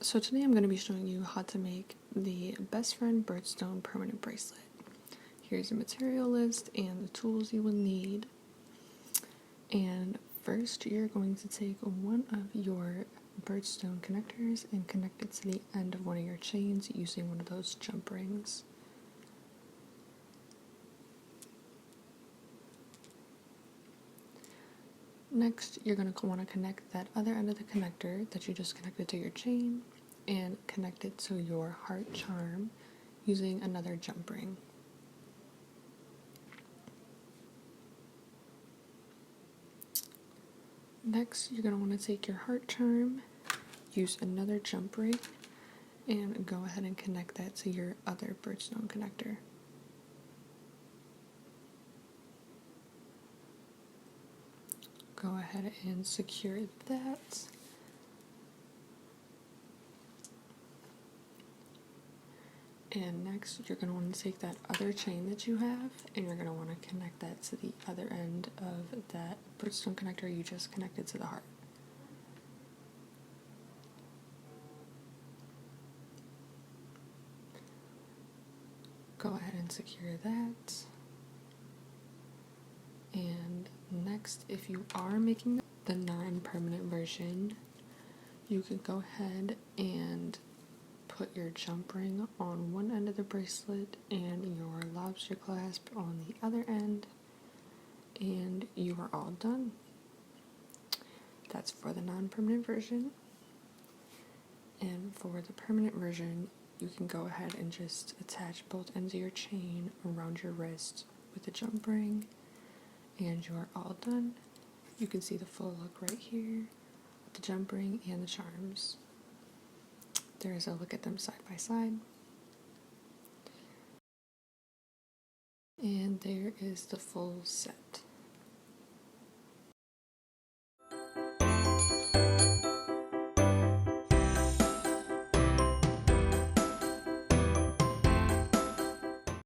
So today I'm going to be showing you how to make the Best Friend Birthstone permanent bracelet. Here's the material list and the tools you will need. And first you're going to take one of your birthstone connectors and connect it to the end of one of your chains using one of those jump rings. Next, you're going to want to connect that other end of the connector that you just connected to your chain and connect it to your heart charm using another jump ring. Next, you're going to want to take your heart charm, use another jump ring, and go ahead and connect that to your other birthstone connector. Go ahead and secure that. And next, you're going to want to take that other chain that you have, and you're going to want to connect that to the other end of that birthstone connector you just connected to the heart. Go ahead and secure that. And next, if you are making the non-permanent version, you can go ahead and put your jump ring on one end of the bracelet and your lobster clasp on the other end, and you are all done. That's for the non-permanent version. And for the permanent version, you can go ahead and just attach both ends of your chain around your wrist with the jump ring, and you are all done. You can see the full look right here with the jump ring and the charms. There is a look at them side by side. And there is the full set.